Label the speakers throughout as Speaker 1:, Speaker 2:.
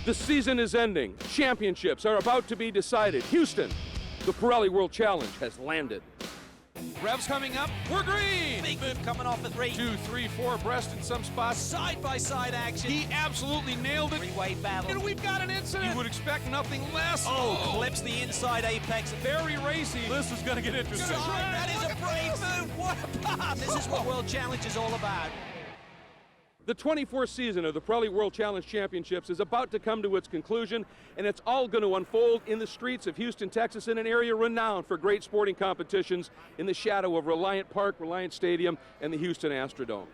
Speaker 1: The season is ending. Championships are about to be decided. Houston, the Pirelli World Challenge has landed.
Speaker 2: Revs coming up. We're green.
Speaker 3: Big move coming off the 3.
Speaker 2: 2, 3, 4 abreast in some spots.
Speaker 3: Side-by-side action.
Speaker 2: He absolutely nailed it.
Speaker 3: Three-way battle.
Speaker 2: And we've got an incident. You would expect nothing less.
Speaker 3: Clips the inside apex.
Speaker 2: Very racy. This is going to get interesting.
Speaker 3: That is a brave move. What a path. This is what World Challenge is all about.
Speaker 1: The 24th season of the Pirelli World Challenge Championships is about to come to its conclusion, and it's all going to unfold in the streets of Houston, Texas, in an area renowned for great sporting competitions in the shadow of Reliant Park, Reliant Stadium, and the Houston Astrodome.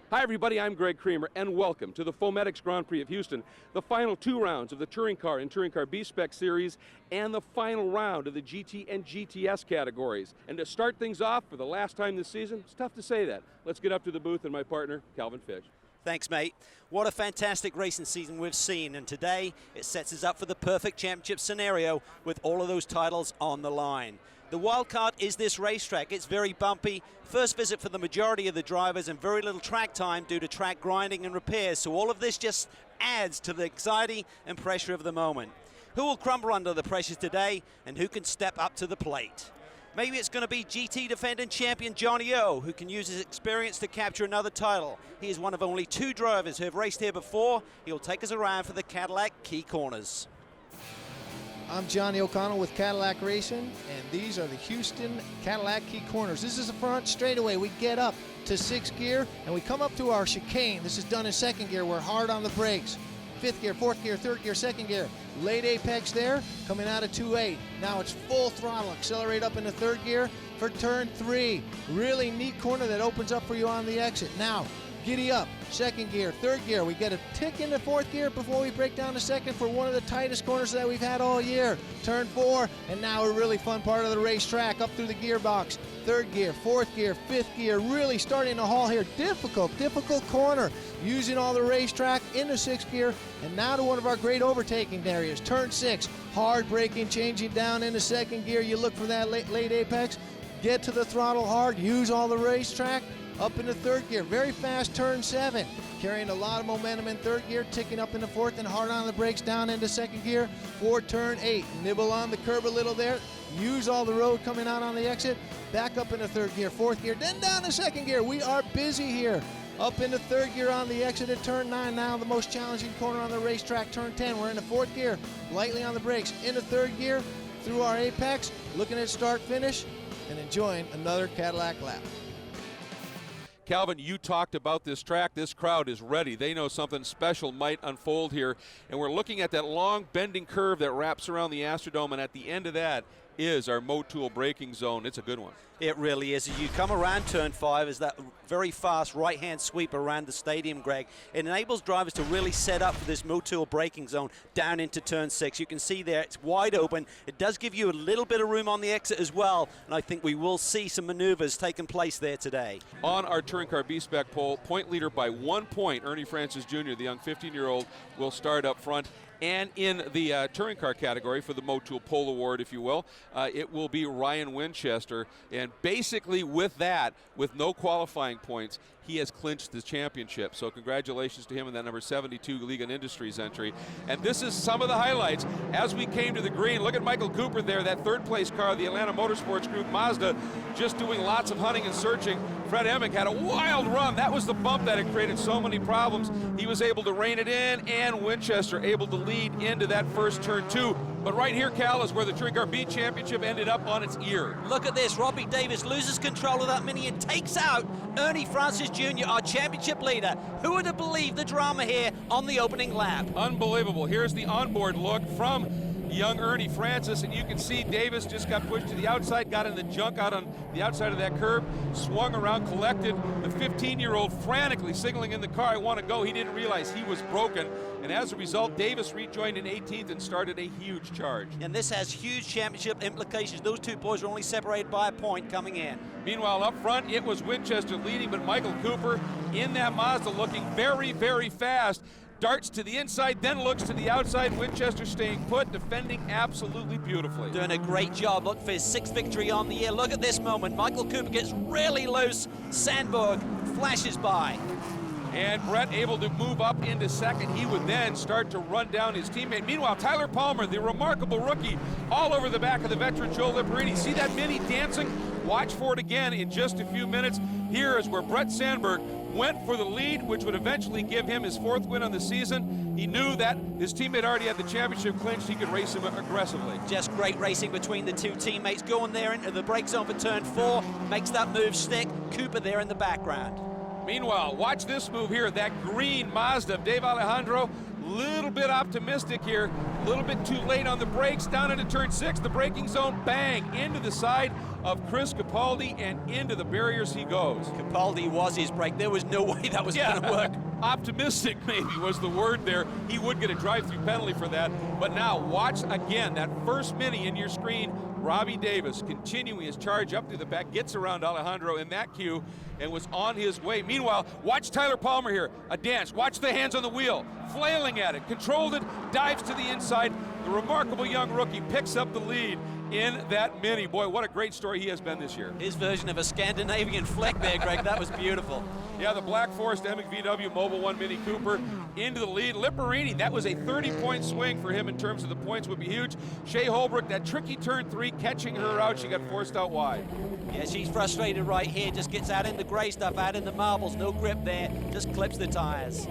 Speaker 1: Hi everybody, I'm Greg Creamer, and welcome to the Foametix Grand Prix of Houston, the final 2 rounds of the Touring Car and Touring Car B-Spec Series, and the final round of the GT and GTS categories. And to start things off for the last time this season, it's tough to say that. Let's get up to the booth and my partner, Calvin Fish.
Speaker 3: Thanks, mate. What a fantastic racing season we've seen, and today it sets us up for the perfect championship scenario with all of those titles on the line. The wild card is this racetrack. It's very bumpy. First visit for the majority of the drivers and very little track time due to track grinding and repairs. So all of this just adds to the anxiety and pressure of the moment. Who will crumble under the pressures today, and who can step up to the plate? Maybe it's going to be GT defending champion Johnny O, who can use his experience to capture another title. He is one of only 2 drivers who have raced here before. He'll take us around for the Cadillac Key Corners.
Speaker 4: I'm Johnny O'Connell with Cadillac Racing, and these are the Houston Cadillac Key Corners. This is the front straightaway. We get up to 6th gear, and we come up to our chicane. This is done in 2nd gear. We're hard on the brakes. 5th gear, 4th gear, 3rd gear, 2nd gear. Late apex there, coming out of 2.8. Now it's full throttle. Accelerate up into 3rd gear for turn 3. Really neat corner that opens up for you on the exit. Now, giddy up, 2nd gear, 3rd gear. We get a tick into 4th gear before we break down to 2nd for one of the tightest corners that we've had all year. Turn 4, and now a really fun part of the racetrack up through the gearbox. 3rd gear, 4th gear, 5th gear, really starting to haul here. Difficult corner. Using all the racetrack into 6th gear, and now to one of our great overtaking areas. Turn 6, hard braking, changing down into 2nd gear. You look for that late apex, get to the throttle hard, use all the racetrack, up into 3rd gear. Very fast turn 7, carrying a lot of momentum in 3rd gear, ticking up into 4th and hard on the brakes down into 2nd gear for turn 8. Nibble on the curb a little there, use all the road coming out on the exit, back up into 3rd gear, 4th gear, then down to 2nd gear. We are busy here. Up into 3rd gear on the exit at turn 9, now the most challenging corner on the racetrack, turn 10. We're into 4th gear, lightly on the brakes, into 3rd gear, through our apex, looking at start finish, and enjoying another Cadillac lap.
Speaker 1: Calvin, you talked about this track. This crowd is ready. They know something special might unfold here, and we're looking at that long bending curve that wraps around the Astrodome, and at the end of that is our Motul braking zone. It's a good one.
Speaker 3: It really is. As you come around turn 5, is that very fast right-hand sweep around the stadium, Greg. It enables drivers to really set up for this Motul braking zone down into turn 6. You can see there it's wide open. It does give you a little bit of room on the exit as well, and I think we will see some maneuvers taking place there today.
Speaker 1: On our Touring Car B-Spec poll, point leader by 1 point, Ernie Francis Jr., the young 15-year-old, will start up front. And in the Touring Car category for the Motul Pole Award, if you will, it will be Ryan Winchester. And basically with that, with no qualifying points, he has clinched the championship. So congratulations to him in that number 72 League and Industries entry. And this is some of the highlights. As we came to the green, look at Michael Cooper there, that 3rd place car, the Atlanta Motorsports Group Mazda, just doing lots of hunting and searching. Fred Emick had a wild run. That was the bump that had created so many problems. He was able to rein it in, and Winchester able to lead into that first turn 2. But right here, Cal, is where the Touring Car B Championship ended up on its ear.
Speaker 3: Look at this. Robbie Davis loses control of that Mini and takes out Ernie Francis Jr., our championship leader. Who would have believed the drama here on the opening lap?
Speaker 1: Unbelievable. Here's the onboard look from young Ernie Francis, and you can see Davis just got pushed to the outside, got in the junk out on the outside of that curb, swung around, collected. The 15-year-old frantically signaling in the car, I want to go. He didn't realize he was broken, and as a result, Davis rejoined in 18th and started a huge charge.
Speaker 3: And this has huge championship implications. Those 2 boys are only separated by a point coming in.
Speaker 1: Meanwhile, up front, it was Winchester leading, but Michael Cooper in that Mazda looking very, very fast. Darts to the inside, then looks to the outside. Winchester staying put, defending absolutely beautifully.
Speaker 3: Doing a great job. Look for his 6th victory on the year. Look at this moment. Michael Cooper gets really loose. Sandberg flashes by.
Speaker 1: And Brett able to move up into second. He would then start to run down his teammate. Meanwhile, Tyler Palmer, the remarkable rookie, all over the back of the veteran Joe Liberini. See that mini dancing? Watch for it again in just a few minutes. Here is where Brett Sandberg went for the lead, which would eventually give him his 4th win on the season. He knew that his teammate already had the championship clinched. He could race him aggressively.
Speaker 3: Just great racing between the two teammates. Going there into the brake zone for turn 4. Makes that move stick. Cooper there in the background.
Speaker 1: Meanwhile, watch this move here. That green Mazda of Dave Alejandro. Little bit optimistic here. A little bit too late on the brakes. Down into turn 6. The braking zone. Bang. Into the side of Chris Capaldi and into the barriers he goes.
Speaker 3: Capaldi was his brake. There was no way that was going to work.
Speaker 1: Optimistic maybe was the word there. He would get a drive-through penalty for that. But now watch again that first mini in your screen. Robbie Davis continuing his charge up through the back, gets around Alejandro in that queue and was on his way. Meanwhile, watch Tyler Palmer here, a dance. Watch the hands on the wheel, flailing at it, controlled it, dives to the inside. The remarkable young rookie picks up the lead in that mini. Boy, what a great story he has been this year.
Speaker 3: His version of a Scandinavian flick there, Greg. That was beautiful.
Speaker 1: Yeah, the Black Forest MAVTV Mobile 1 Mini Cooper into the lead. Liberini, that was a 30-point swing for him in terms of the points would be huge. Shea Holbrook, that tricky turn 3, catching her out. She got forced out wide.
Speaker 3: Yeah, she's frustrated right here. Just gets out in the gray stuff, out in the marbles. No grip there. Just clips the tires.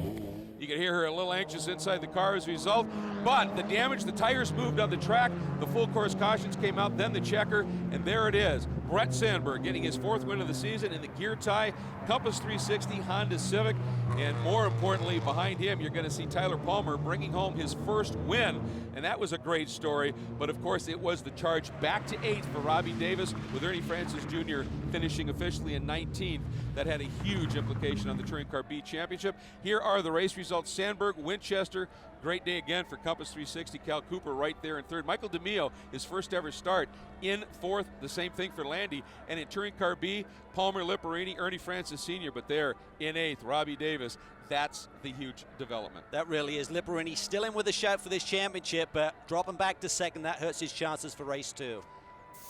Speaker 1: You can hear her a little anxious inside the car as a result, but the damage, the tires moved on the track, the full course cautions came out, then the checker, and there it is. Brett Sandberg getting his 4th win of the season in the gear tie, Compass 360 Honda Civic, and more importantly, behind him, you're going to see Tyler Palmer bringing home his 1st win, and that was a great story, but of course it was the charge back to 8th for Robbie Davis, with Ernie Francis Jr. finishing officially in 19th. That had a huge implication on the Touring Car B Championship. Here are the race results. Sandberg, Winchester, great day again for Compass 360. Cal Cooper right there in 3rd. Michael DeMeo, his first ever start in 4th. The same thing for Landy. And in Touring Car B, Palmer, Liberini, Ernie Francis Sr., but there in 8th, Robbie Davis. That's the huge development.
Speaker 3: That really is. Liberini still in with a shout for this championship, but dropping back to 2nd, that hurts his chances for race 2.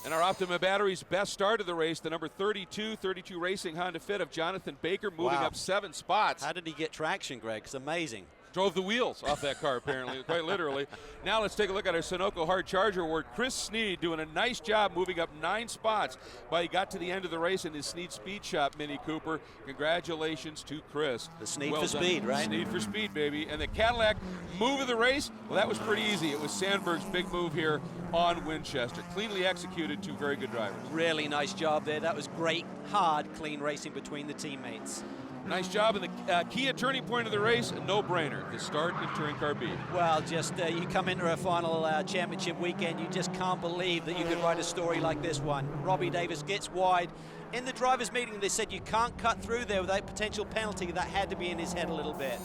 Speaker 1: And our Optima Batteries best start of the race, the number 32 Racing Honda Fit of Jonathan Baker, moving up 7 spots.
Speaker 3: How did he get traction, Greg? It's amazing.
Speaker 1: Drove the wheels off that car, apparently, quite literally. Now let's take a look at our Sunoco Hard Charger Award. Chris Sneed doing a nice job moving up 9 spots, but he got to the end of the race in his Sneed Speed Shop Mini Cooper. Congratulations to Chris.
Speaker 3: The Sneed for speed, right?
Speaker 1: Sneed for speed, baby. And the Cadillac move of the race, well, that was pretty easy. It was Sandberg's big move here on Winchester. Cleanly executed, 2 very good drivers.
Speaker 3: Really nice job there. That was great, hard, clean racing between the teammates.
Speaker 1: Nice job in the Kia turning point of the race, a no-brainer to start in Touring Car B.
Speaker 3: Well, just you come into a final championship weekend, you just can't believe that you could write a story like this one. Robbie Davis gets wide. In the drivers' meeting, they said you can't cut through there without potential penalty. That had to be in his head a little bit.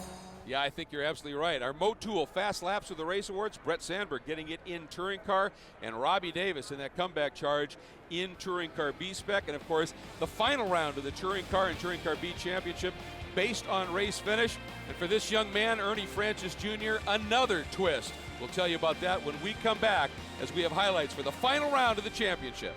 Speaker 1: Yeah, I think you're absolutely right. Our Motul Fast Laps of the Race Awards, Brett Sandberg getting it in Touring Car, and Robbie Davis in that comeback charge in Touring Car B Spec. And of course, the final round of the Touring Car and Touring Car B Championship based on race finish. And for this young man, Ernie Francis Jr., another twist. We'll tell you about that when we come back as we have highlights for the final round of the championship.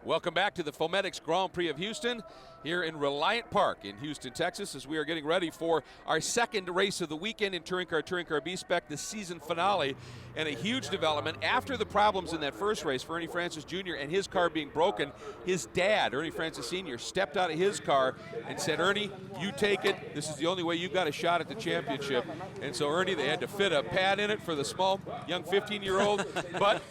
Speaker 1: Welcome back to the Foametix Grand Prix of Houston here in Reliant Park in Houston, Texas, as we are getting ready for our 2nd race of the weekend in Touring Car B Spec, the season finale. And a huge development after the problems in that first race for Ernie Francis Jr. and his car being broken. His dad, Ernie Francis Sr., stepped out of his car and said, Ernie, you take it. This is the only way you've got a shot at the championship. And so Ernie, they had to fit a pad in it for the small, young 15-year-old, but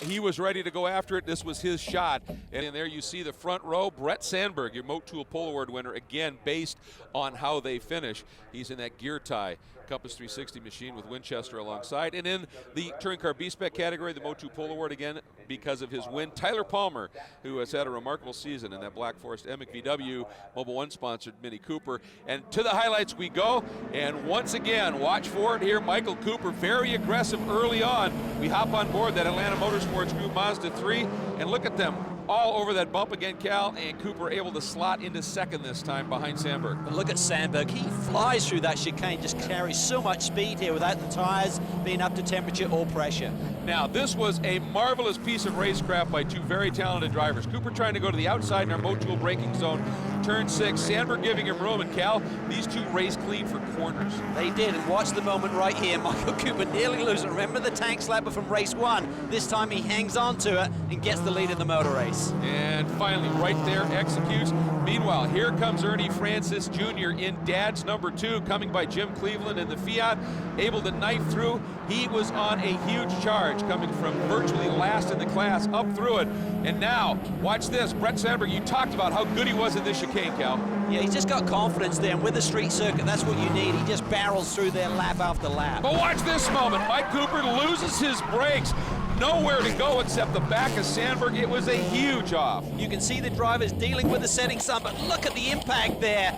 Speaker 1: he was ready to go after it. This was his shot. And in there you see the front row, Brett Sandberg, your Motul Pole Award winner, again based on how they finish. He's in that gear tie Compass 360 machine with Winchester alongside. And in the Touring Car B-Spec category, the Motul Pole Award again because of his win, Tyler Palmer, who has had a remarkable season in that Black Forest MAVTV Mobile 1 sponsored Mini Cooper. And to the highlights we go, and once again, watch for it here, Michael Cooper, very aggressive early on. We hop on board that Atlanta Motorsports Group Mazda 3, and look at them. All over that bump again, Cal, and Cooper able to slot into 2nd this time behind Sandberg.
Speaker 3: But look at Sandberg. He flies through that chicane, just carries so much speed here without the tires being up to temperature or pressure.
Speaker 1: Now, this was a marvelous piece of racecraft by 2 very talented drivers. Cooper trying to go to the outside in our Motul braking zone, turn 6. Sandberg giving him room, and Cal, these two race clean for corners.
Speaker 3: They did, and watch the moment right here. Michael Cooper nearly loses it. Remember the tank slapper from race 1. This time he hangs on to it and gets the lead in the motor race.
Speaker 1: And finally, right there, executes. Meanwhile, here comes Ernie Francis Jr. in Dad's number 2, coming by Jim Cleveland in the Fiat, able to knife through. He was on a huge charge, coming from virtually last in the class, up through it. And now, watch this. Brett Sandberg, you talked about how good he was in this chicane, Cal.
Speaker 3: Yeah, he's just got confidence there, and with the street circuit, that's what you need. He just barrels through there lap after lap.
Speaker 1: But watch this moment. Mike Cooper loses his brakes. Nowhere to go except the back of Sandberg. It was a huge off.
Speaker 3: You can see the drivers dealing with the setting sun, but look at the impact there.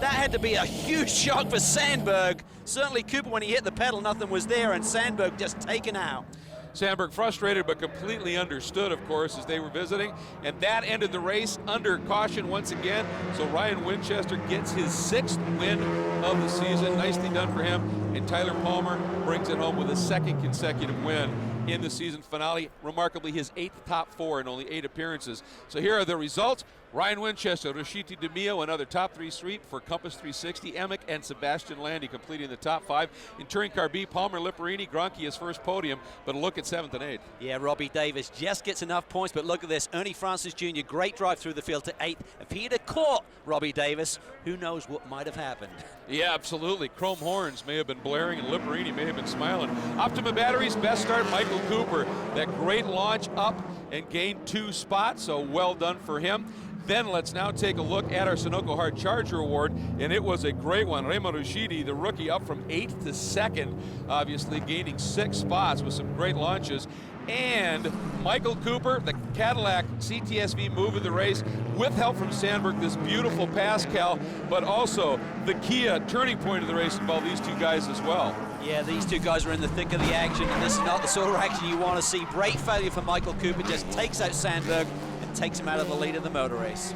Speaker 3: That had to be a huge shock for Sandberg. Certainly Cooper, when he hit the pedal, nothing was there, and Sandberg just taken out.
Speaker 1: Sandberg frustrated but completely understood, of course, as they were visiting. And that ended the race under caution once again. So Ryan Winchester gets his 6th win of the season. Nicely done for him. And Tyler Palmer brings it home with a 2nd consecutive win in the season finale. Remarkably, his 8th top 4 in only 8 appearances. So here are the results. Ryan Winchester, Rashiti DeMio, another top 3 sweep for Compass 360. Emick and Sebastian Landy completing the top 5. In Touring Car B, Palmer, Lipperini, Gronke his first podium, but a look at 7th and 8th.
Speaker 3: Yeah, Robbie Davis just gets enough points, but look at this. Ernie Francis Jr., great drive through the field to 8th. If he'd have caught Robbie Davis, who knows what might have happened.
Speaker 1: Yeah, absolutely. Chrome horns may have been blaring and Lipperini may have been smiling. Optima Batteries, best start, Michael Cooper. That great launch up and gained 2 spots, so well done for him. Then let's now take a look at our Sunoco Hard Charger Award, and it was a great one. Remo Rushidi, the rookie, up from 8th to 2nd, obviously gaining 6 spots with some great launches. And Michael Cooper, the Cadillac CTSV move of the race, with help from Sandberg, this beautiful pass, Cal, but also the Kia turning point of the race involved these 2 guys as well.
Speaker 3: Yeah, these 2 guys are in the thick of the action, and this is not the sort of action you want to see. Brake failure for Michael Cooper, just takes out Sandberg and takes him out of the lead of the motor race.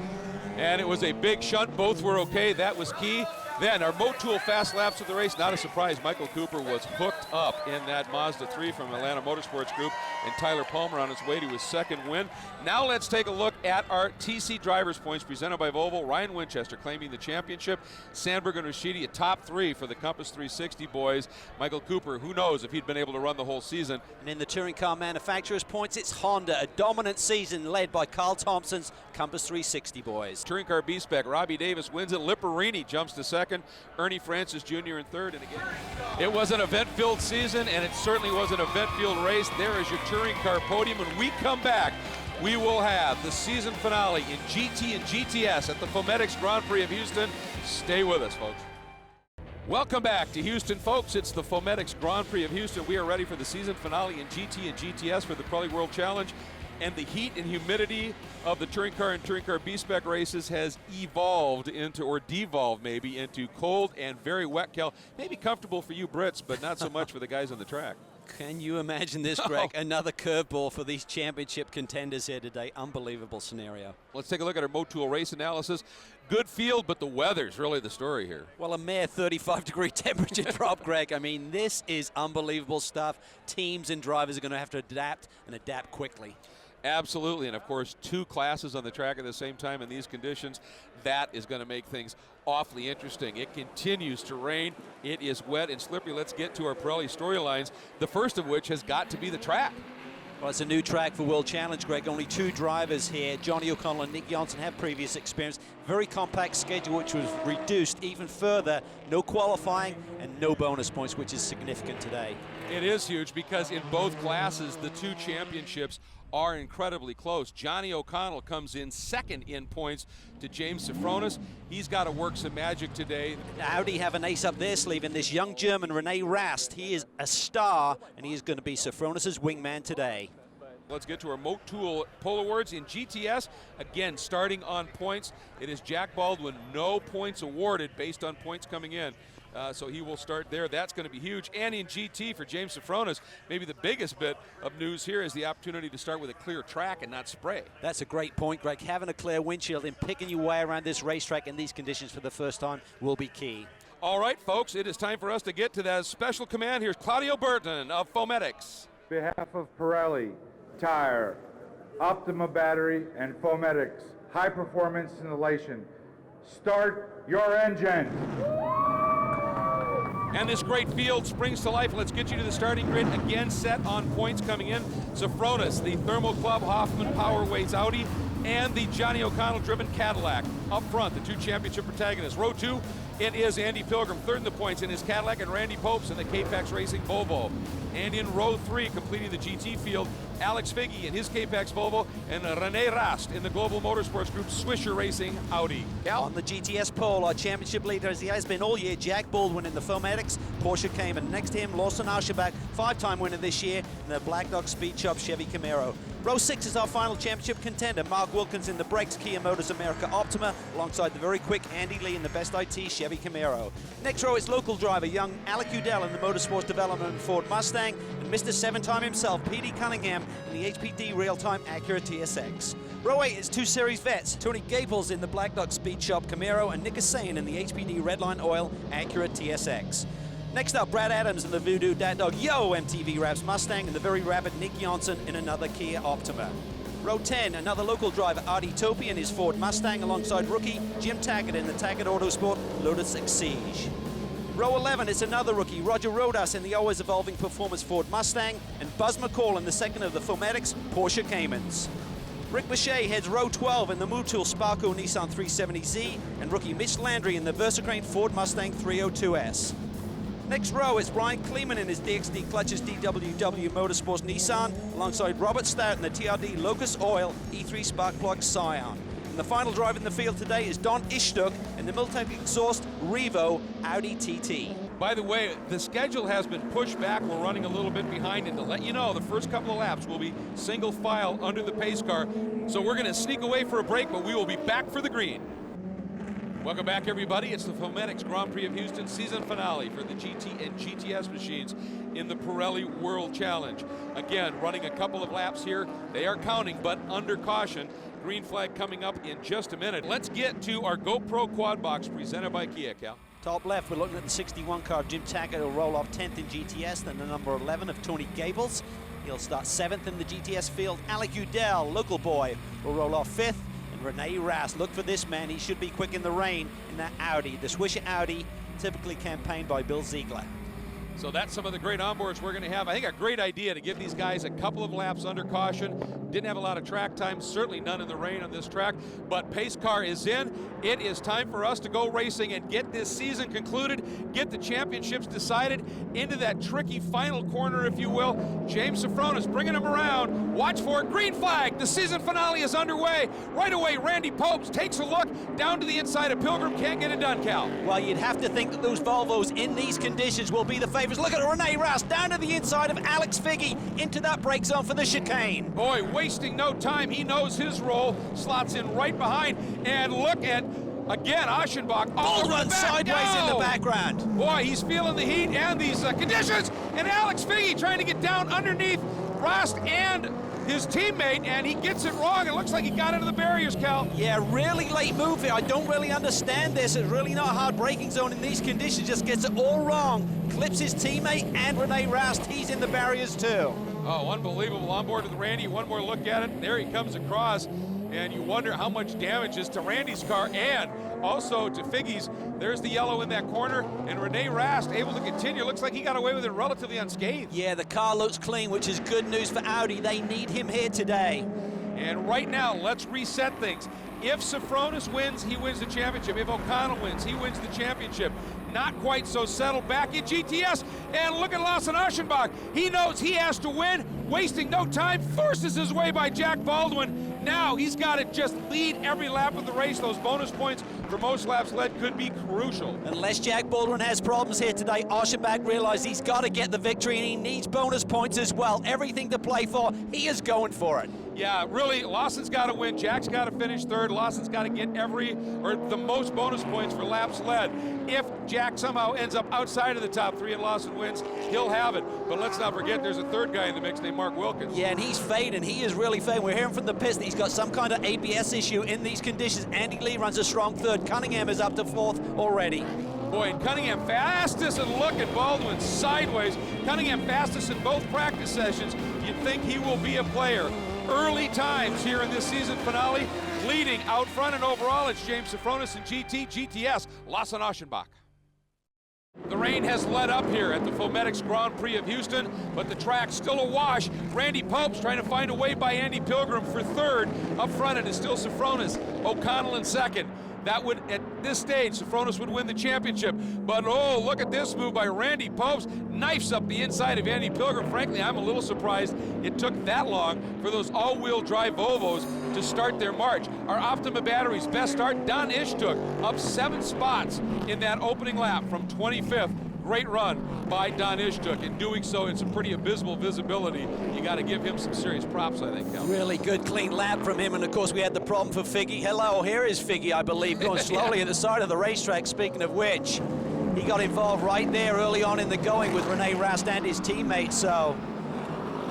Speaker 1: And it was a big shunt. Both were okay. That was key. Then our Motul fast laps of the race, not a surprise. Michael Cooper was hooked up in that Mazda 3 from Atlanta Motorsports Group, and Tyler Palmer on his way to his 2nd win. Now let's take a look at our TC Drivers Points presented by Volvo. Ryan Winchester claiming the championship. Sandberg and Rashidi, a top 3 for the Compass 360 boys. Michael Cooper, who knows if he'd been able to run the whole season.
Speaker 3: And in the touring car manufacturers' points, it's Honda, a dominant season led by Carl Thompson's Compass 360 boys.
Speaker 1: Touring car B-Spec, Robbie Davis wins it. Lipperini jumps to 2nd. Ernie Francis Jr. in 3rd. And again, it was an event-filled season, and it certainly was an event-filled race. There is your touring car podium. When we come back, we will have the season finale in GT and GTS at the Foametix Grand Prix of Houston. Stay with us, folks. Welcome back to Houston, folks. It's the Foametix Grand Prix of Houston. We are ready for the season finale in GT and GTS for the Pirelli World Challenge. And the heat and humidity of the touring car and touring car B-Spec races has evolved into, or devolved maybe, into cold and very wet, Cal. Maybe comfortable for you Brits, but not so much for the guys on the track.
Speaker 3: Can you imagine this, Greg? Another curveball for these championship contenders here today. Unbelievable scenario.
Speaker 1: Let's take a look at our Motul race analysis. Good field, but the weather's really the story here.
Speaker 3: Well, a mere 35-degree temperature drop, Greg. I mean, this is unbelievable stuff. Teams and drivers are going to have to adapt and adapt quickly.
Speaker 1: Absolutely, and of course 2 classes on the track at the same time in these conditions. That is going to make things awfully interesting. It continues to rain. It is wet and slippery. Let's get to our Pirelli storylines, the first of which has got to be the track.
Speaker 3: Well, it's a new track for World Challenge, Greg. Only 2 drivers here. Johnny O'Connell and Nick Johnson have previous experience. Very compact schedule, which was reduced even further. No qualifying and no bonus points, which is significant today.
Speaker 1: It is huge because in both classes, the 2 championships are incredibly close. Johnny O'Connell comes in 2nd in points to James Sifronis. He's got to work some magic today.
Speaker 3: Audi have an ace up their sleeve in this young German, Rene Rast. He is a star, and he is going to be Sifronis' wingman today.
Speaker 1: Let's get to our Motul Pole Awards in GTS. Again, starting on points, it is Jack Baldwin. No points awarded based on points coming in. So he will start there. That's going to be huge. And in GT for James Sifronis, maybe the biggest bit of news here is the opportunity to start with a clear track and not spray.
Speaker 3: That's a great point, Greg. Having a clear windshield and picking your way around this racetrack in these conditions for the first time will be key.
Speaker 1: All right, folks, it is time for us to get to that special command. Here's Claudio Burton of Foametix.
Speaker 5: On behalf of Pirelli, Tire, Optima Battery, and Foametix, high performance insulation, Start your engine.
Speaker 1: And this great field springs to life. Let's get you to the starting grid. Again, set on points coming in. Sofronis, the Thermal Club Hoffman Powerways Audi, and the Johnny O'Connell-driven Cadillac. Up front, the two championship protagonists. Row 2, it is Andy Pilgrim, third in the points in his Cadillac, and Randy Popes in the K-Pax Racing Volvo. And in row 3, completing the GT field, Alex Figge in his K-Pax Volvo, and Rene Rast in the Global Motorsports Group Swisher Racing Audi. Cal?
Speaker 3: On the GTS pole, our championship leader, as he has been all year, Jack Baldwin in the Foametix, Porsche Cayman. Next to him, Lawson Archabak, 5-time winner this year, in the Black Dog Speed Shop Chevy Camaro. Row 6 is our final championship contender, Mark Wilkins in the Brakes Kia Motors America Optima, alongside the very quick Andy Lee in the Best IT Chevy Camaro. Next row is local driver, young Alec Udell in the Motorsports Development Ford Mustang, and Mr. 7-time himself, P.D. Cunningham in the HPD Real-Time Acura TSX. Row 8 is 2 series vets, Tony Gaples in the Black Dog Speed Shop Camaro, and Nick Hussain in the HPD Redline Oil Acura TSX. Next up, Brad Adams in the Voodoo Dat Dog Yo MTV Raps Mustang, and the very rapid Nick Johnson in another Kia Optima. Row 10, another local driver, Artie Topi in his Ford Mustang, alongside rookie Jim Taggart in the Taggart Autosport Lotus Exige. Row 11, it's another rookie, Roger Rodas in the always evolving Performance Ford Mustang, and Buzz McCall in the second of the Foametix Porsche Caymans. Rick Boucher heads row 12 in the Mutual Sparco Nissan 370Z, and rookie Mitch Landry in the Versacrane Ford Mustang 302S. Next row is Brian Kleeman in his DXD Clutches DWW Motorsports Nissan, alongside Robert Stout in the TRD Locus Oil E3 Spark Plug Scion. And the final driver in the field today is Don Ishtuk in the Miltech Exhaust Revo Audi TT.
Speaker 1: By the way, the schedule has been pushed back. We're running a little bit behind, and to let you know, the first couple of laps will be single file under the pace car. So we're going to sneak away for a break, but we will be back for the green. Welcome back, everybody. It's the Foametix Grand Prix of Houston season finale for the GT and GTS machines in the Pirelli World Challenge. Again, running a couple of laps here. They are counting, but under caution. Green flag coming up in just a minute. Let's get to our GoPro Quad Box presented by Kia, Cal.
Speaker 3: Top left, we're looking at the 61 car. Jim Taggart will roll off 10th in GTS, then the number 11 of Tony Gables. He'll start 7th in the GTS field. Alec Udell, local boy, will roll off 5th. Rene Rast, look for this man, he should be quick in the rain in that Audi, the Swisher Audi, typically campaigned by Bill Ziegler.
Speaker 1: So that's some of the great onboards we're going to have. I think a great idea to give these guys a couple of laps under caution. Didn't have a lot of track time, certainly none in the rain on this track, but pace car is in. It is time for us to go racing and get this season concluded, get the championships decided into that tricky final corner, if you will. James Sofronis bringing him around. Watch for it. Green flag. The season finale is underway. Right away, Randy Popes takes a look down to the inside of Pilgrim. Can't get it done, Cal.
Speaker 3: Well, you'd have to think that those Volvos in these conditions will be the favorites. Look at Rene Rast down to the inside of Alex Figge into that brake zone for the chicane.
Speaker 1: Boy, wasting no time. He knows his role. Slots in right behind. And look at, again, Aschenbach.
Speaker 3: Baldwin sideways in the background.
Speaker 1: Boy, he's feeling the heat and these conditions. And Alex Figge trying to get down underneath Rast and his teammate, and he gets it wrong. It looks like he got into the barriers, Cal.
Speaker 3: Yeah, really late move here. I don't really understand this. It's really not a hard braking zone in these conditions. Just gets it all wrong. Clips his teammate and Rene Rast. He's in the barriers too.
Speaker 1: Oh, unbelievable. On board with Randy. One more look at it. There he comes across. And you wonder how much damage is to Randy's car and also to Figge's. There's the yellow in that corner, and Rene Rast able to continue. Looks like he got away with it relatively unscathed.
Speaker 3: Yeah, the car looks clean, which is good news for Audi. They need him here today.
Speaker 1: And right now, let's reset things. If Sofronis wins, he wins the championship. If O'Connell wins, he wins the championship. Not quite so settled back in GTS. And look at Lawson Aschenbach. He knows he has to win, wasting no time, forces his way by Jack Baldwin. Now he's got to just lead every lap of the race. Those bonus points for most laps led could be crucial.
Speaker 3: Unless Jack Baldwin has problems here today, Aschenbach realized he's got to get the victory, and he needs bonus points as well. Everything to play for, he is going for it.
Speaker 1: Yeah, really, Lawson's got to win. Jack's got to finish third. Lawson's got to get the most bonus points for laps led. If Jack somehow ends up outside of the top 3 and Lawson wins, he'll have it. But let's not forget there's a third guy in the mix named Mark Wilkins.
Speaker 3: Yeah, and he's fading. He is really fading. We're hearing from the pits that he's got some kind of ABS issue in these conditions. Andy Lee runs a strong third. Cunningham is up to 4th already.
Speaker 1: Boy, and Cunningham fastest, and look at Baldwin sideways. Cunningham fastest in both practice sessions. You'd think he will be a player.
Speaker 2: early times here in this season finale. Leading out front and overall, it's James Sofronis and GTS, Lawson Aschenbach. The rain has let up here at the Foametix Grand Prix of Houston, but the track's still awash. Randy Pope's trying to find a way by Andy Pilgrim for third. Up front it is still Sofronis, O'Connell in second. That would, at this stage, Sofronis would win the championship. But oh, look at this move by Randy Popes. Knifes up the inside of Andy Pilgrim. Frankly, I'm a little surprised it took that long for those all-wheel drive Volvos to start their march. Our Optima batteries best start, Don Ishtook up 7 spots in that opening lap from 25th. Great run by Don Ishtook. In doing so, in some pretty abysmal visibility. You got to give him some serious props, I think, Cal.
Speaker 3: Really good, clean lap from him. And, of course, we had the problem for Figgy. Hello, here is Figgy, I believe, going slowly at the side of the racetrack. Speaking of which, he got involved right there early on in the going with Rene Rast and his teammates. So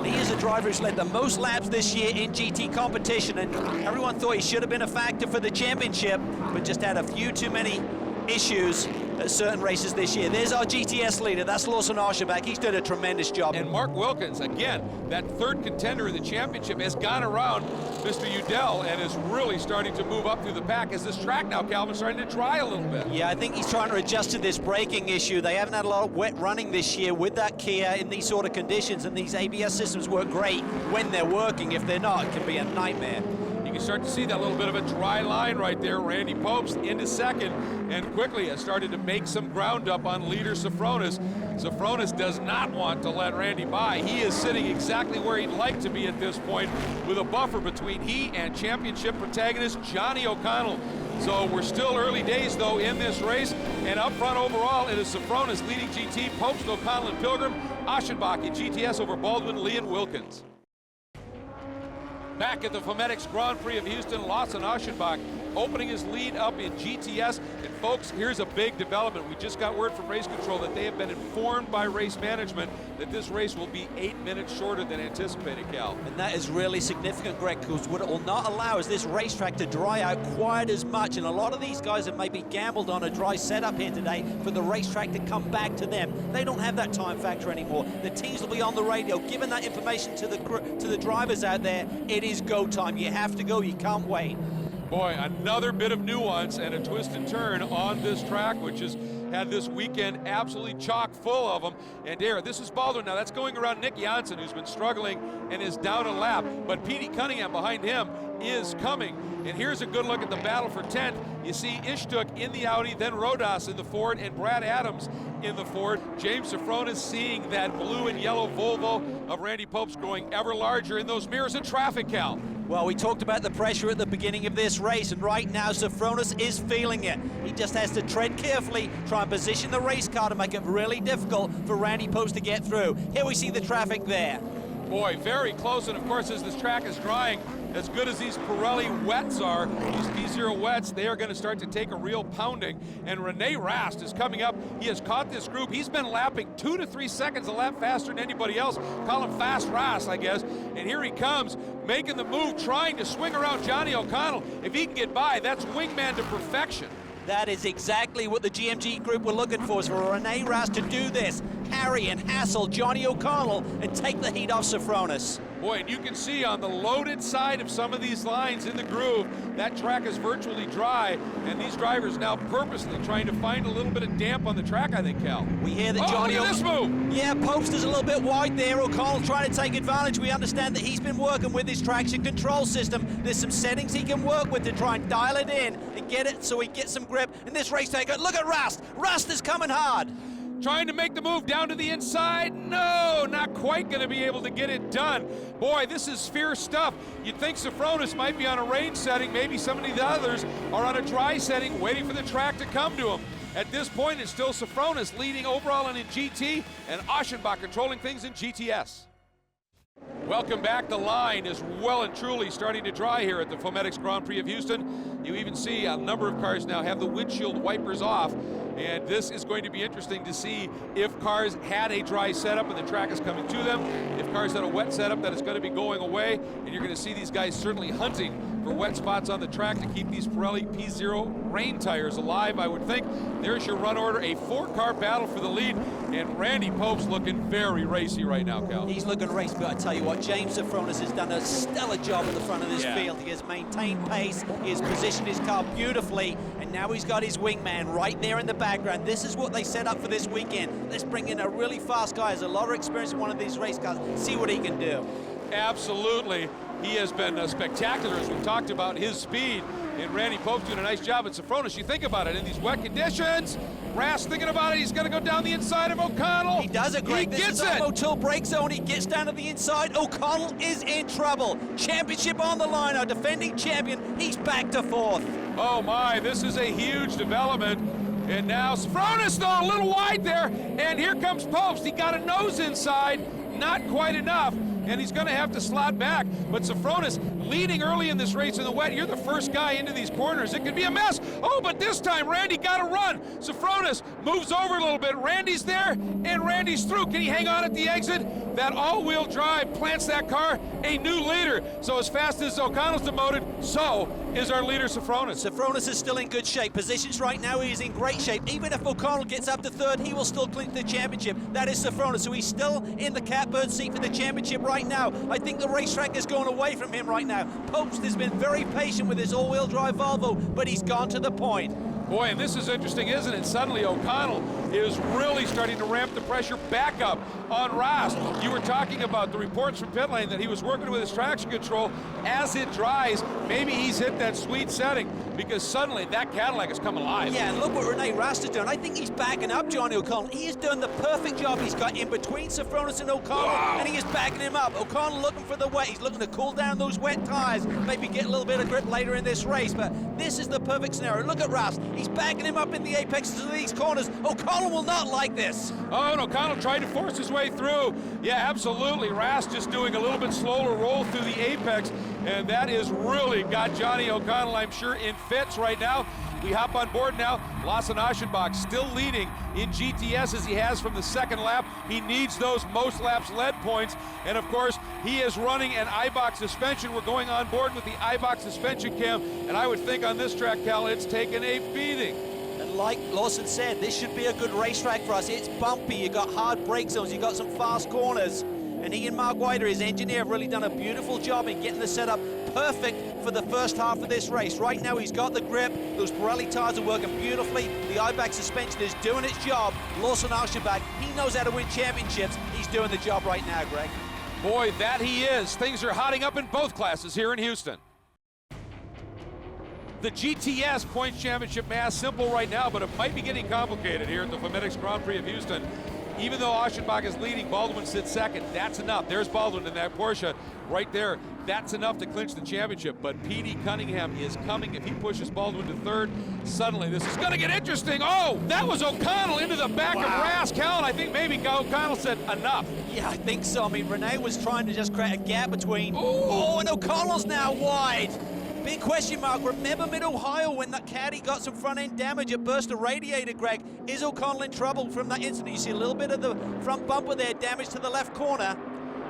Speaker 3: he is a driver who's led the most laps this year in GT competition. And everyone thought he should have been a factor for the championship, but just had a few too many issues at certain races this year. There's our GTS leader, that's Lawson Aschenbach. He's done a tremendous job.
Speaker 2: And Mark Wilkins, again, that third contender in the championship, has gone around Mr. Udell and is really starting to move up through the pack as this track now, Calvin, starting to dry a little bit.
Speaker 3: Yeah, I think he's trying to adjust to this braking issue. They haven't had a lot of wet running this year with that Kia in these sort of conditions, and these ABS systems work great when they're working. If they're not, it can be a nightmare.
Speaker 2: You start to see that little bit of a dry line right there. Randy Popes into second and quickly has started to make some ground up on leader Sofronis. Sofronis does not want to let Randy by. He is sitting exactly where he'd like to be at this point, with a buffer between he and championship protagonist Johnny O'Connell. So we're still early days, though, in this race. And up front overall, it is Sofronis leading GT, Popes, O'Connell, and Pilgrim. Aschenbach in GTS over Baldwin, Lee, and Wilkins. Back at the Foametix Grand Prix of Houston, Lawson Aschenbach opening his lead up in GTS. And folks, here's a big development. We just got word from race control that they have been informed by race management that this race will be 8 minutes shorter than anticipated, Cal.
Speaker 3: And that is really significant, Greg, because what it will not allow is this racetrack to dry out quite as much. And a lot of these guys have maybe gambled on a dry setup here today for the racetrack to come back to them. They don't have that time factor anymore. The teams will be on the radio giving that information to the drivers out there. It is go time. You have to go. You can't wait.
Speaker 2: Boy, another bit of nuance and a twist and turn on this track, which has had this weekend absolutely chock full of them. And there, this is Baldwin now. That's going around Nick Janssen, who's been struggling and is down a lap. But Petey Cunningham behind him is coming. And here's a good look at the battle for 10th. You see Ishtook in the Audi, then Rodas in the Ford, and Brad Adams in the Ford. James Sofronis seeing that blue and yellow Volvo of Randy Popes growing ever larger in those mirrors in traffic, Cal.
Speaker 3: Well, we talked about the pressure at the beginning of this race, and right now Sofronis is feeling it. He just has to tread carefully, try and position the race car to make it really difficult for Randy Popes to get through. Here we see the traffic there.
Speaker 2: Boy, very close, and of course as this track is drying, as good as these Pirelli wets are, these P0 wets, they are going to start to take a real pounding. And Rene Rast is coming up. He has caught this group. He's been lapping 2 to 3 seconds a lap faster than anybody else. Call him Fast Rast, I guess. And here he comes, making the move, trying to swing around Johnny O'Connell. If he can get by, that's wingman to perfection.
Speaker 3: That is exactly what the GMG group were looking for, is for Rene Rast to do this. Harry and hassle Johnny O'Connell and take the heat off Sofronis.
Speaker 2: Boy, and you can see on the loaded side of some of these lines in the groove, that track is virtually dry, and these drivers now purposely trying to find a little bit of damp on the track, I think, Cal.
Speaker 3: We hear that Johnny
Speaker 2: look at this move!
Speaker 3: Yeah, Popes is a little bit wide there. O'Connell trying to take advantage. We understand that he's been working with his traction control system. There's some settings he can work with to try and dial it in and get it so he gets some grip. And this race taker, look at Rast. Rast is coming hard.
Speaker 2: Trying to make the move down to the inside. No, not quite going to be able to get it done. Boy, this is fierce stuff. You'd think Sofronis might be on a rain setting. Maybe some of the others are on a dry setting, waiting for the track to come to him. At this point, it's still Sofronis leading overall and in GT, and Aschenbach controlling things in GTS. Welcome back. The line is well and truly starting to dry here at the Foametix Grand Prix of Houston. You even see a number of cars now have the windshield wipers off, and this is going to be interesting to see if cars had a dry setup and the track is coming to them, if cars had a wet setup that is going to be going away, and you're going to see these guys certainly hunting for wet spots on the track to keep these Pirelli P0 rain tires alive, I would think. There's your run order, a 4-car battle for the lead, and Randy Pope's looking very racy right now, Cal.
Speaker 3: He's looking racy, but I tell you what, James Safronis has done a stellar job at the front of this field. He has maintained pace, he has positioned his car beautifully, and now he's got his wingman right there in the background. This is what they set up for this weekend. Let's bring in a really fast guy, has a lot of experience in one of these race cars, see what he can do.
Speaker 2: Absolutely. He has been spectacular, as we talked about, his speed. And Randy Pope's doing a nice job at Safronis. You think about it, in these wet conditions, Rast thinking about it, he's going to go down the inside of O'Connell.
Speaker 3: He does it, Greg.
Speaker 2: He gets it.
Speaker 3: Motul brake zone. He gets down to the inside. O'Connell is in trouble. Championship on the line. Our defending champion, he's back to 4th.
Speaker 2: Oh my, this is a huge development. And now Safronis, though, a little wide there. And here comes Pope's. He got a nose inside, not quite enough. And he's going to have to slot back. But Safronis leading early in this race in the wet. You're the first guy into these corners. It could be a mess. Oh, but this time Randy got a run. Safronis moves over a little bit. Randy's there, and Randy's through. Can he hang on at the exit? That all-wheel drive plants that car a new leader. So as fast as O'Connell's demoted, so is our leader Safronis.
Speaker 3: Safronis is still in good shape. Positions right now, he's in great shape. Even if O'Connell gets up to 3rd, he will still clinch the championship. That is Safronis, so he's still in the catbird seat for the championship right now. I think the racetrack is going away from him right now. Post has been very patient with his all-wheel drive Volvo, but he's gone to the point.
Speaker 2: Boy, and this is interesting, isn't it? Suddenly O'Connell is really starting to ramp the pressure back up on Rast. You were talking about the reports from pit lane that he was working with his traction control. As it dries, maybe he's hit that sweet setting, because suddenly that Cadillac has come alive.
Speaker 3: Yeah, and look what Rene Rast is doing. I think he's backing up Johnny O'Connell. He is doing the perfect job. He's got in between Safronis and O'Connell, and he is backing him up. O'Connell looking for the wet. He's looking to cool down those wet tires, maybe get a little bit of grip later in this race, but this is the perfect scenario. Look at Rast. He's backing him up in the apexes of these corners. O'Connell will not like this.
Speaker 2: Oh, and O'Connell tried to force his way through. Yeah, absolutely. Rast just doing a little bit slower roll through the apex, and that is really got Johnny O'Connell, I'm sure, in fits right now. We hop on board now. Lawson Aschenbach still leading in GTS as he has from the 2nd lap. He needs those most laps led points. And of course, he is running an iBox suspension. We're going on board with the iBox suspension cam. And I would think on this track, Cal, it's taken a beating.
Speaker 3: And like Lawson said, this should be a good racetrack for us. It's bumpy, you got hard brake zones, you got some fast corners. And he and Mark Wider, his engineer, have really done a beautiful job in getting the setup perfect for the first half of this race. Right now, he's got the grip. Those Pirelli tires are working beautifully. The iBox suspension is doing its job. Lawson Aschenbach, he knows how to win championships. He's doing the job right now, Greg.
Speaker 2: Boy, that he is. Things are hotting up in both classes here in Houston. The GTS Points Championship mass simple right now, but it might be getting complicated here at the Foametix Grand Prix of Houston. Even though Aschenbach is leading, Baldwin sits 2nd. That's enough. There's Baldwin in that Porsche right there. That's enough to clinch the championship. But P.D. Cunningham is coming. If he pushes Baldwin to 3rd, suddenly this is going to get interesting. Oh, that was O'Connell into the back of Rast. Cal, I think maybe O'Connell said enough.
Speaker 3: Yeah, I think so. I mean, Rene was trying to just create a gap between. Oh, and O'Connell's now wide. Big question mark. Remember Mid-Ohio when that caddy got some front-end damage? It burst a radiator, Greg. Is O'Connell in trouble from that incident? You see a little bit of the front bumper there, damage to the left corner.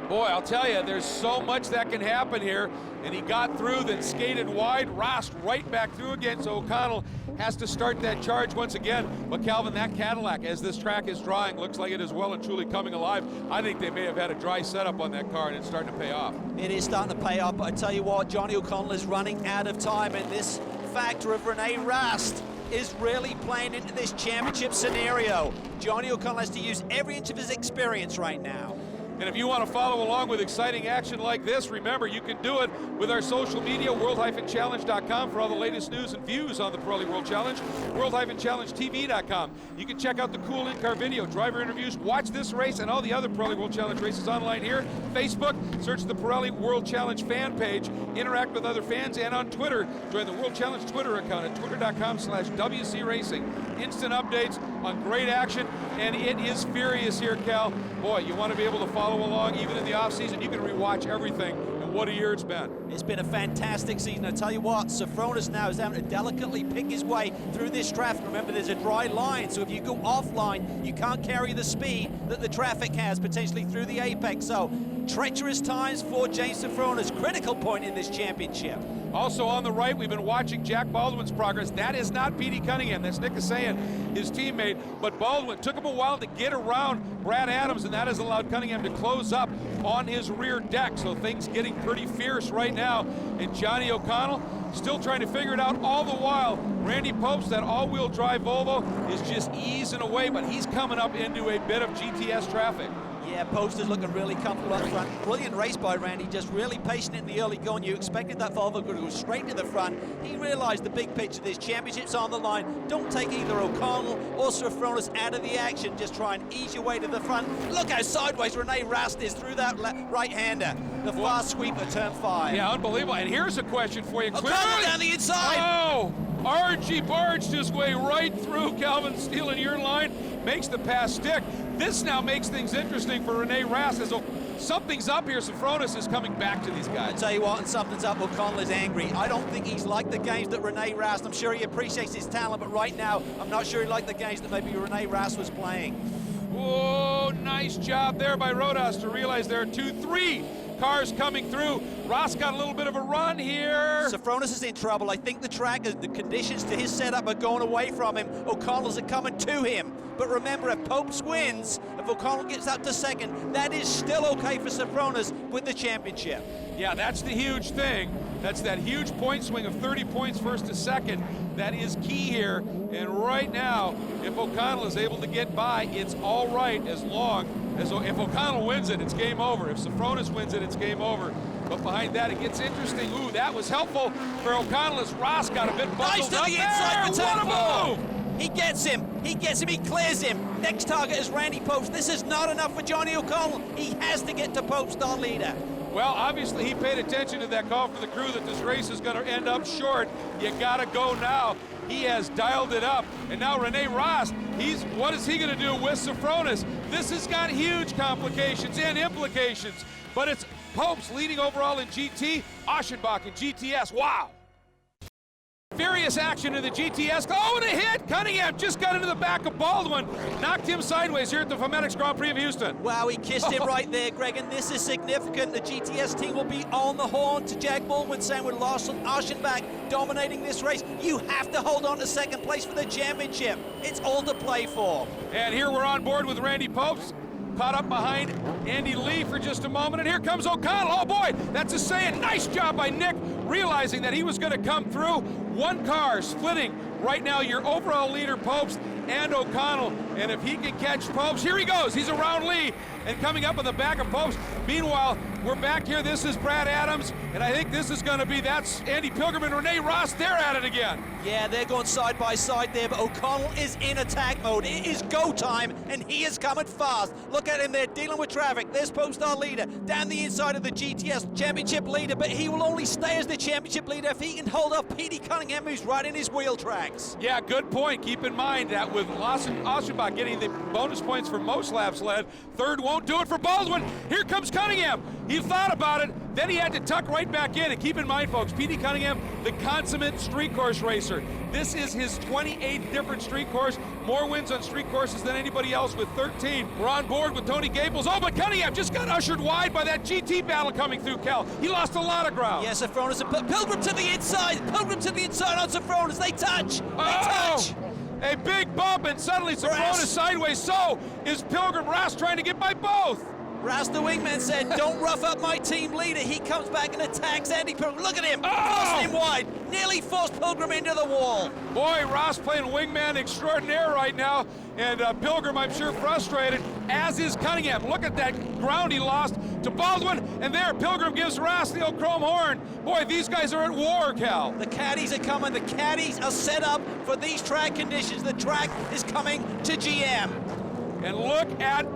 Speaker 2: Boy, I'll tell you, there's so much that can happen here. And he got through, then skated wide. Rast right back through again, so O'Connell has to start that charge once again. But Calvin, that Cadillac, as this track is drying, looks like it is well and truly coming alive. I think they may have had a dry setup on that car, and it's starting to pay off.
Speaker 3: It is starting to pay off, but I tell you what, Johnny O'Connell is running out of time, and this factor of Rene Rast is really playing into this championship scenario. Johnny O'Connell has to use every inch of his experience right now.
Speaker 2: And if you want to follow along with exciting action like this, remember, you can do it with our social media, world-challenge.com for all the latest news and views on the Pirelli World Challenge, world-challengetv.com. You can check out the cool in-car video, driver interviews, watch this race and all the other Pirelli World Challenge races online here. Facebook, search the Pirelli World Challenge fan page, interact with other fans, and on Twitter, join the World Challenge Twitter account at twitter.com/WC Racing. Instant updates on great action, and it is furious here, Cal. Boy, you want to be able to follow along even in the off-season. You can rewatch everything, and what a year it's been.
Speaker 3: It's been a fantastic season. I tell you what, Safronis now is having to delicately pick his way through this traffic. Remember, there's a dry line, so if you go offline, you can't carry the speed that the traffic has potentially through the apex. So, treacherous times for James Safronis. Critical point in this championship.
Speaker 2: Also on the right, we've been watching Jack Baldwin's progress. That is not Petey Cunningham. That's Nick Kasayan, his teammate. But Baldwin took him a while to get around Brad Adams, and that has allowed Cunningham to close up on his rear deck. So things getting pretty fierce right now. And Johnny O'Connell still trying to figure it out. All the while, Randy Popes, that all-wheel drive Volvo, is just easing away, but he's coming up into a bit of GTS traffic.
Speaker 3: Yeah, Post is looking really comfortable up front. Brilliant race by Randy, just really patient in the early going. You expected that Volvo to go straight to the front. He realized the big picture, this championship's on the line. Don't take either O'Connell or Sofronis out of the action. Just try and ease your way to the front. Look how sideways Rene Rast is through that right-hander. The fast sweep at turn 5.
Speaker 2: Yeah, unbelievable. And here's a question for you.
Speaker 3: O'Connell down the inside.
Speaker 2: Oh, Archie barged his way right through Calvin Steele in your line. Makes the pass stick. This now makes things interesting for Rene Rast, as something's up here. Sofronis is coming back to these guys.
Speaker 3: I tell you what, and something's up. O'Connell is angry. I don't think he's like the games that Rene Rast. I'm sure he appreciates his talent, but right now, I'm not sure he liked the games that maybe Rene Rast was playing.
Speaker 2: Oh, nice job there by Rodas to realize there are 2-3 cars coming through. Ross got a little bit of a run here.
Speaker 3: Sofronis is in trouble. I think the track, the conditions to his setup are going away from him. O'Connell's are coming to him. But remember, if Popes wins, if O'Connell gets up to second, that is still okay for Sofronis with the championship.
Speaker 2: Yeah, that's the huge thing. That's that huge point swing of 30 points first to second. That is key here. And right now, if O'Connell is able to get by, it's all right, as long as if O'Connell wins it, it's game over. If Sofronis wins it, it's game over. But behind that, it gets interesting. Ooh, that was helpful for O'Connell as Ross got a bit bundled up there.
Speaker 3: Inside for turn 4.
Speaker 2: What a move!
Speaker 3: He gets him, he clears him. Next target is Randy Popes. This is not enough for Johnny O'Connell. He has to get to Popes, our leader.
Speaker 2: Well, obviously he paid attention to that call for the crew that this race is going to end up short. You got to go now. He has dialed it up. And now Rene Rast, what is he going to do with Sofronis? This has got huge complications and implications. But it's Popes leading overall in GT, Aschenbach in GTS. Wow. Furious action in the GTS. Oh, and a hit! Cunningham just got into the back of Baldwin. Knocked him sideways here at the Foametix Grand Prix of Houston.
Speaker 3: Wow, he kissed him right there, Greg, and this is significant. The GTS team will be on the horn to Jack Baldwin, saying with Lawson Aschenbach dominating this race, you have to hold on to second place for the championship. It's all to play for.
Speaker 2: And here we're on board with Randy Popes. Caught up behind Andy Lee for just a moment, and here comes O'Connell. Oh boy, that's a saying. Nice job by Nick, realizing that he was going to come through. One car splitting right now your overall leader, Popes, and O'Connell. And if he can catch Popes, here he goes. He's around Lee and coming up on the back of Popes. Meanwhile, we're back here. This is Brad Adams, and I think this is going to be, that's Andy Pilgrim and Rene Rast. They're at it again.
Speaker 3: Yeah, they're going side by side there, but O'Connell is in attack mode. It is go time, and he is coming fast. Look at him there, dealing with traffic. There's Popes, our leader, down the inside of the GTS championship leader, but he will only stay as the championship leader if he can hold up Petey Cunningham, who's right in his wheel tracks.
Speaker 2: Yeah, good point. Keep in mind that with Lawson Aschenbach getting the bonus points for most laps led, third won't do it for Baldwin. Here comes Cunningham. He thought about it, then he had to tuck right back in. And keep in mind, folks, Petey Cunningham, the consummate street course racer. This is his 28th different street course. More wins on street courses than anybody else with 13. We're on board with Tony Gables. Oh, but Cunningham just got ushered wide by that GT battle coming through, Cal. He lost a lot of ground.
Speaker 3: Yes, Sofronis and Pilgrim to the inside. Pilgrim to the inside on Sofronis. They touch.
Speaker 2: A big bump, and suddenly Sofronis sideways. So is Pilgrim. Rast trying to get by both.
Speaker 3: Rast, the wingman, said, don't rough up my team leader. He comes back and attacks Andy Pilgrim. Look at him, forcing him wide. Nearly forced Pilgrim into the wall.
Speaker 2: Boy, Ross playing wingman extraordinaire right now. And Pilgrim, I'm sure, frustrated, as is Cunningham. Look at that ground he lost to Baldwin. And there, Pilgrim gives Ross the old chrome horn. Boy, these guys are at war, Cal.
Speaker 3: The caddies are coming. The caddies are set up for these track conditions. The track is coming to GM.
Speaker 2: And look at,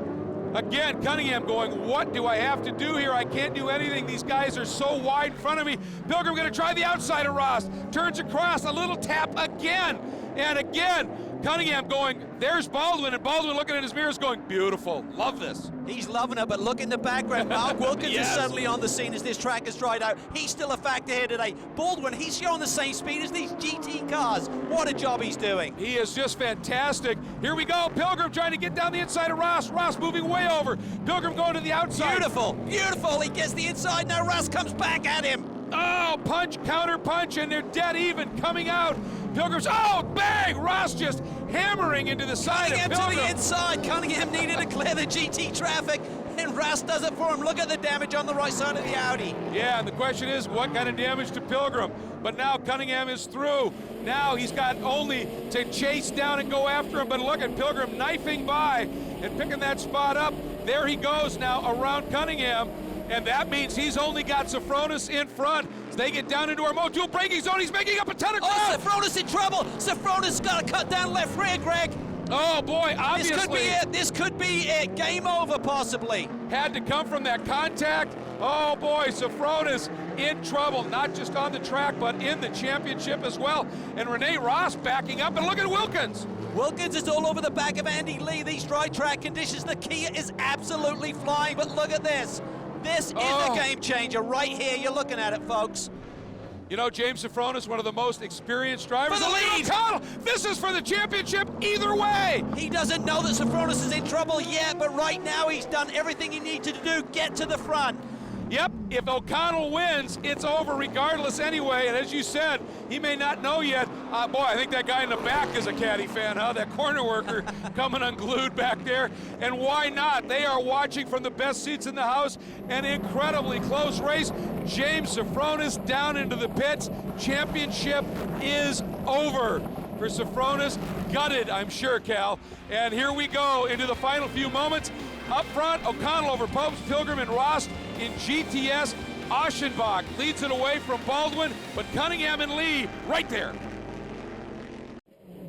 Speaker 2: again, Cunningham going, what do I have to do here? I can't do anything. These guys are so wide in front of me. Pilgrim going to try the outside of Ross. Turns across, a little tap again. And again, Cunningham going, there's Baldwin, and Baldwin looking at his mirrors going, beautiful, love this.
Speaker 3: He's loving it, but look in the background. Mark Wilkins is suddenly on the scene as this track has dried out. He's still a factor here today. Baldwin, he's showing the same speed as these GT cars. What a job he's doing.
Speaker 2: He is just fantastic. Here we go, Pilgrim trying to get down the inside of Ross. Ross moving way over. Pilgrim going to the outside.
Speaker 3: Beautiful, beautiful. He gets the inside, now Ross comes back at him.
Speaker 2: Oh, punch, counter punch, and they're dead even coming out. Pilgrim's, oh, bang! Ross just hammering into the side
Speaker 3: Cunningham
Speaker 2: of Pilgrim.
Speaker 3: to the inside. Cunningham needed to clear the GT traffic, and Ross does it for him. Look at the damage on the right side of the Audi.
Speaker 2: Yeah, and the question is, what kind of damage to Pilgrim? But now Cunningham is through. Now he's got only to chase down and go after him, but look at Pilgrim knifing by and picking that spot up. There he goes now around Cunningham, and that means he's only got Sofronis in front. As they get down into our Motul braking zone, he's making up a ton of ground.
Speaker 3: Oh, Sofronis in trouble. Sofronis got to cut down left rear, Greg.
Speaker 2: Oh boy, obviously.
Speaker 3: This could be it. This could be it. Game over, possibly.
Speaker 2: Had to come from that contact. Oh boy, Sofronis in trouble, not just on the track, but in the championship as well. And Rene Ross backing up, and look at Wilkins.
Speaker 3: Wilkins is all over the back of Andy Lee. These dry track conditions, the Kia is absolutely flying, but look at this. This is the game changer right here. You're looking at it, folks.
Speaker 2: You know, James Sofronis, one of the most experienced drivers.
Speaker 3: For the lead!
Speaker 2: O'Connell, this is for the championship either way.
Speaker 3: He doesn't know that Sofronis is in trouble yet, but right now he's done everything he needed to do. Get to the front.
Speaker 2: Yep, if O'Connell wins, it's over regardless anyway. And as you said, he may not know yet. Boy, I think that guy in the back is a Caddy fan, huh? That corner worker coming unglued back there. And why not? They are watching from the best seats in the house. An incredibly close race. James Sofronis down into the pits. Championship is over for Sofronis. Gutted, I'm sure, Cal. And here we go into the final few moments. Up front, O'Connell over Popes, Pilgrim, and Ross in GTS. Aschenbach leads it away from Baldwin, but Cunningham and Lee right there.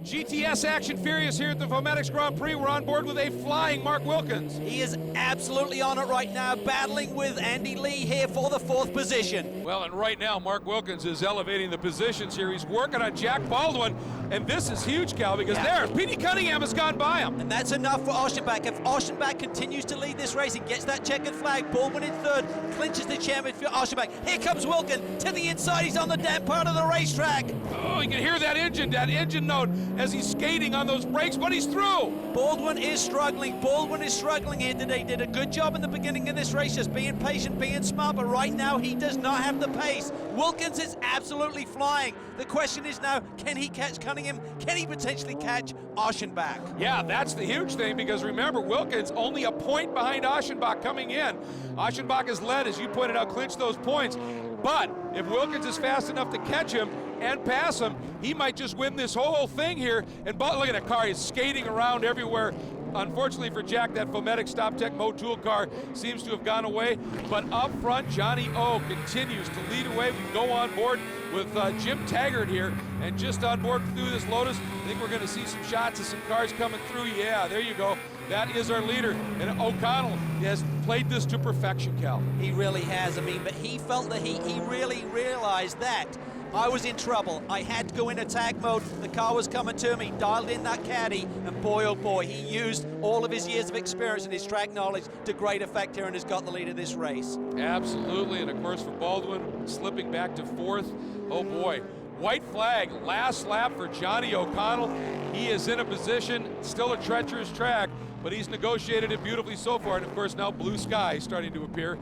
Speaker 2: GTS action furious here at the Foametix Grand Prix. We're on board with a flying Mark Wilkins.
Speaker 3: He is absolutely on it right now, battling with Andy Lee here for the 4th position.
Speaker 2: Well, and right now, Mark Wilkins is elevating the positions here. He's working on Jack Baldwin, and this is huge, Cal, because there, Petey Cunningham has gone by him.
Speaker 3: And that's enough for Aschenbach. If Aschenbach continues to lead this race and gets that checkered flag, Baldwin in 3rd, clinches the championship for Aschenbach. Here comes Wilkins to the inside. He's on the damn part of the racetrack.
Speaker 2: Oh, you can hear that engine note as he's skating on those brakes, but he's through.
Speaker 3: Baldwin is struggling. Baldwin is struggling here today. Did a good job in the beginning of this race, just being patient, being smart, but right now he does not have the pace. Wilkins is absolutely flying. The question is now, can he catch Cunningham? Can he potentially catch Aschenbach?
Speaker 2: Yeah, that's the huge thing, because remember, Wilkins only a point behind Aschenbach coming in. Aschenbach has led, as you pointed out, clinched those points. But if Wilkins is fast enough to catch him and pass him, he might just win this whole thing here. And look at that car, he's skating around everywhere. Unfortunately for Jack, that Foametix Top Tech Motul car seems to have gone away. But up front, Johnny O continues to lead away. We go on board with Jim Taggart here, and just on board through this Lotus. I think we're going to see some shots of some cars coming through. Yeah, there you go. That is our leader. And O'Connell has played this to perfection, Cal.
Speaker 3: He really has. I mean, but he felt that he really realized that I was in trouble. I had to go in attack mode. The car was coming to me, dialed in that caddy, and boy, oh boy, he used all of his years of experience and his track knowledge to great effect here and has got the lead of this race.
Speaker 2: Absolutely, and of course for Baldwin, slipping back to 4th. Oh boy. White flag, last lap for Johnny O'Connell. He is in a position, still a treacherous track, but he's negotiated it beautifully so far. And of course now blue sky starting to appear,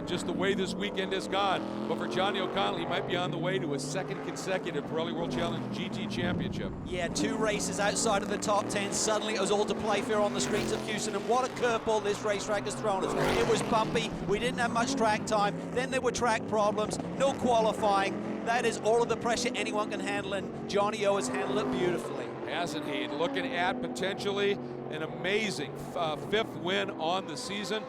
Speaker 2: just the way this weekend has gone. But for Johnny O'Connell, he might be on the way to a 2nd consecutive Pirelli World Challenge GT Championship.
Speaker 3: Yeah, 2 races outside of the top 10. Suddenly it was all to play for on the streets of Houston. And what a curveball this racetrack has thrown us. It was bumpy. We didn't have much track time. Then there were track problems. No qualifying. That is all of the pressure anyone can handle, and Johnny O has handled it beautifully.
Speaker 2: Hasn't he? Looking at potentially an amazing 5th win on the season.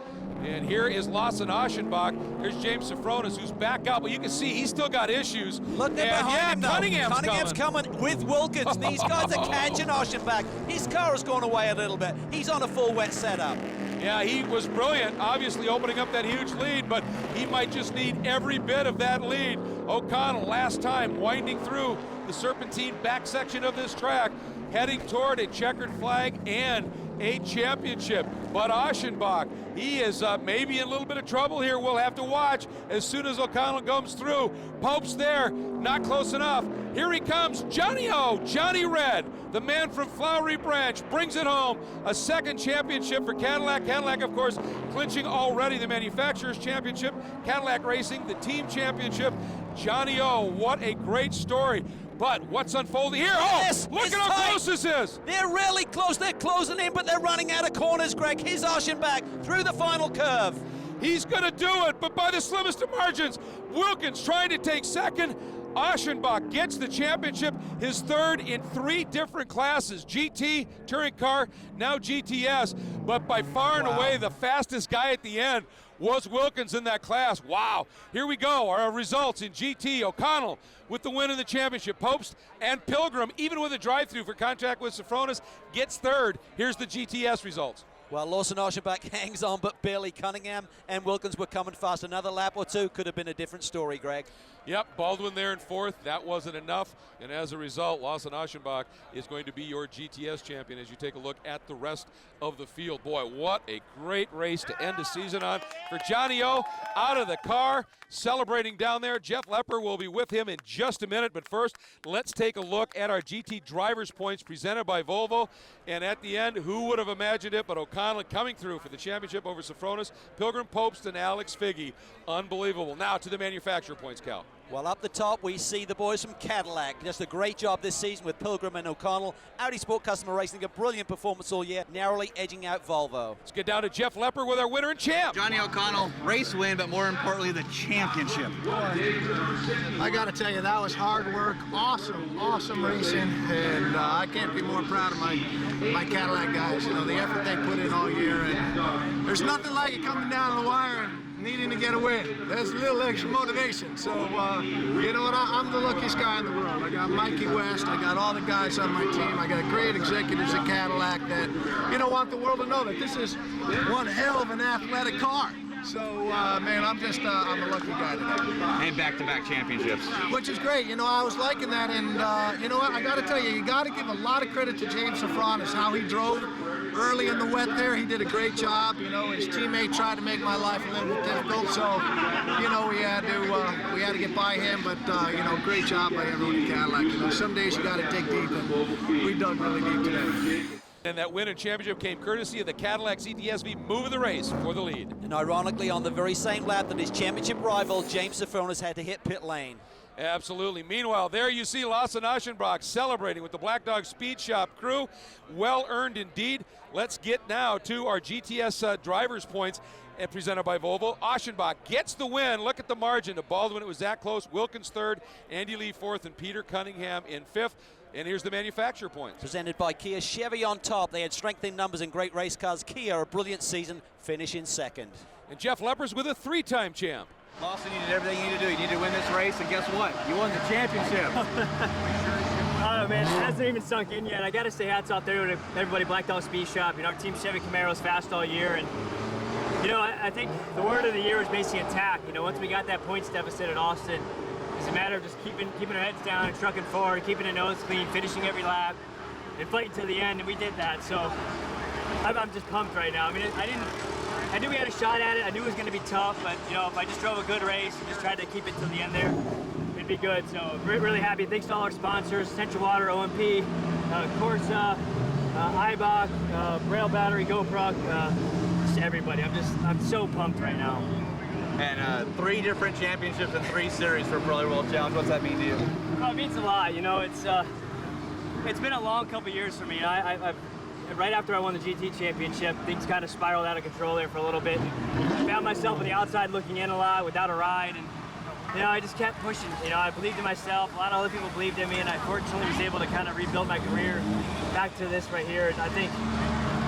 Speaker 2: And here is Lawson Aschenbach. There's James Sofronis, who's back out, but you can see he's still got issues.
Speaker 3: Look at behind him,
Speaker 2: Cunningham's
Speaker 3: coming with Wilkins. These guys are catching Aschenbach. His car has gone away a little bit. He's on a full wet setup.
Speaker 2: Yeah, he was brilliant, obviously opening up that huge lead, but he might just need every bit of that lead. O'Connell, last time, winding through the serpentine back section of this track, heading toward a checkered flag and a championship. But Aschenbach, he is maybe in a little bit of trouble here. We'll have to watch as soon as O'Connell comes through. Pope's there, not close enough. Here he comes, Johnny O, Johnny Red, the man from Flowery Branch, brings it home. A second championship for Cadillac. Cadillac, of course, clinching already the Manufacturers Championship. Cadillac Racing, the Team Championship. Johnny O, what a great story. But what's unfolding here? Oh,
Speaker 3: Yes,
Speaker 2: look
Speaker 3: it's
Speaker 2: at how
Speaker 3: tight.
Speaker 2: close this is.
Speaker 3: They're really close. They're closing in, but they're running out of corners, Greg. Here's Aschenbach through the final curve.
Speaker 2: He's going to do it, but by the slimmest of margins. Wilkins trying to take second. Aschenbach gets the championship, his third in 3 different classes, GT, touring car, now GTS, but by far and away the fastest guy at the end was Wilkins in that class. Wow, here we go, our results in GT. O'Connell with the win in the championship. Popes and Pilgrim, even with a drive-through for contact with Safronis, gets third. Here's the GTS results.
Speaker 3: Well, Lawson Aschenbach hangs on, but barely. Cunningham and Wilkins were coming fast. Another lap or two could have been a different story, Greg.
Speaker 2: Yep, Baldwin there in 4th. That wasn't enough, and as a result, Lawson Aschenbach is going to be your GTS champion as you take a look at the rest of the field. Boy, what a great race to end the season on for Johnny O. Out of the car, celebrating down there. Jeff Lepper will be with him in just a minute, but first, let's take a look at our GT Drivers' Points presented by Volvo. And at the end, who would have imagined it but O'Connell coming through for the championship over Safronis, Pilgrim, Popes, and Alex Figge. Unbelievable. Now to the manufacturer points, Cal.
Speaker 3: Well, up the top, we see the boys from Cadillac. Just a great job this season with Pilgrim and O'Connell. Audi Sport Customer Racing, a brilliant performance all year, narrowly edging out Volvo.
Speaker 2: Let's get down to Jeff Lepper with our winner and champ.
Speaker 6: Johnny O'Connell, race win, but more importantly, the championship.
Speaker 7: I got to tell you, that was hard work. Awesome racing, and I can't be more proud of my Cadillac guys. You know, the effort they put in all year, and there's nothing like it coming down the wire and needing to get a win. There's a little extra motivation. So, you know what? I'm the luckiest guy in the world. I got Mikey West. I got all the guys on my team. I got great executives at Cadillac that, you know, want the world to know that this is one hell of an athletic car. So, man, I'm a lucky guy today.
Speaker 6: And back-to-back championships.
Speaker 7: Which is great. You know, I was liking that. And, you know what? I got to tell you, you got to give a lot of credit to James Safronis, how he drove early in the wet there. He did a great job. You know, his teammate tried to make my life a little bit difficult. So, you know, we had to get by him. But, you know, great job by everyone in Cadillac. You know, some days you got to dig deep, and we dug really deep today.
Speaker 2: And that win and championship came courtesy of the Cadillac CTSV move of the race for the lead.
Speaker 3: And ironically, on the very same lap that his championship rival, James Safronis, had to hit pit lane.
Speaker 2: Absolutely. Meanwhile, there you see Lawson Aschenbach celebrating with the Black Dog Speed Shop crew. Well earned indeed. Let's get now to our GTS drivers' points and presented by Volvo. Aschenbach gets the win. Look at the margin to Baldwin. It was that close. Wilkins 3rd, Andy Lee 4th, and Peter Cunningham in 5th. And here's the manufacturer points.
Speaker 3: Presented by Kia. Chevy on top. They had strength in numbers and great race cars. Kia, a brilliant season, finish in 2nd.
Speaker 2: And Jeff Lepper's with a 3-time champ.
Speaker 6: Lawson, you did everything you need to do. You need to win this race, and guess what? You won the championship.
Speaker 8: Oh man, it hasn't even sunk in yet. I gotta say hats off there to everybody, Black Dog Speed Shop. You know, our team Chevy Camaro's fast all year, and you know, I think the word of the year was basically attack. You know, once we got that points deficit at Austin, it's a matter of just keeping our heads down and trucking forward, keeping the nose clean, finishing every lap, and fighting to the end, and we did that. So I'm just pumped right now. I mean, I knew we had a shot at it. I knew it was going to be tough, but you know, if I just drove a good race and just tried to keep it to the end there, it'd be good. So really happy. Thanks to all our sponsors: Central Water, OMP, Corsa, Ibach, Braille Battery, GoPro, just everybody. I'm so pumped right now.
Speaker 6: And 3 different championships and 3 series for Pirelli World Challenge. What's that mean to you?
Speaker 8: Oh, it means a lot. You know, it's been a long couple years for me. Right after I won the GT championship, things kind of spiraled out of control there for a little bit. I found myself on the outside looking in a lot without a ride, and you know, I just kept pushing. You know, I believed in myself. A lot of other people believed in me, and I fortunately was able to kind of rebuild my career back to this right here. And I think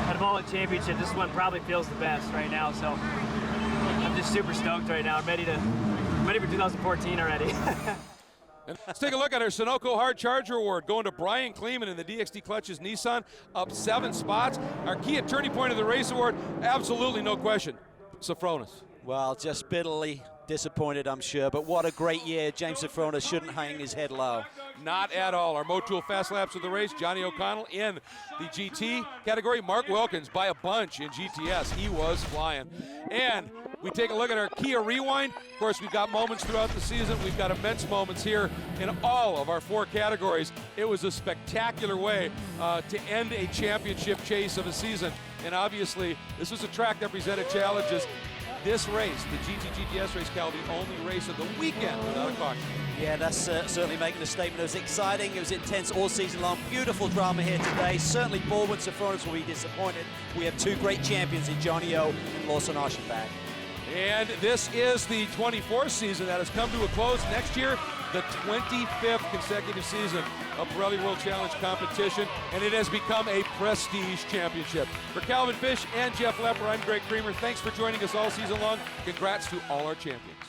Speaker 8: out of all the championships, this one probably feels the best right now. So I'm just super stoked right now. I'm ready for 2014 already.
Speaker 2: And let's take a look at our Sunoco Hard Charger Award going to Brian Kleeman in the DXT Clutches Nissan, up 7 spots. Our Kia Turning Point of the Race Award, absolutely no question, Safronis.
Speaker 3: Well, just bitterly disappointed, I'm sure, but what a great year. James Safronis shouldn't hang his head low.
Speaker 2: Not at all. Our Motul fast laps of the race, Johnny O'Connell in the GT category. Mark Wilkins by a bunch in GTS. He was flying. And we take a look at our Kia Rewind. Of course, we've got moments throughout the season. We've got immense moments here in all of our 4 categories. It was a spectacular way to end a championship chase of a season. And obviously, this was a track that presented challenges. This race, the GT-GTS race, Cal, the only race of the weekend without a caution.
Speaker 3: Yeah, that's certainly making a statement. It was exciting, it was intense all season long. Beautiful drama here today. Certainly Baldwin Safronis will be disappointed. We have 2 great champions in Johnny O and Lawson Aschenbach.
Speaker 2: And this is the 24th season that has come to a close. Next year, the 25th consecutive season of Pirelli World Challenge competition, and it has become a prestige championship. For Calvin Fish and Jeff Lepper, I'm Greg Creamer. Thanks for joining us all season long. Congrats to all our champions.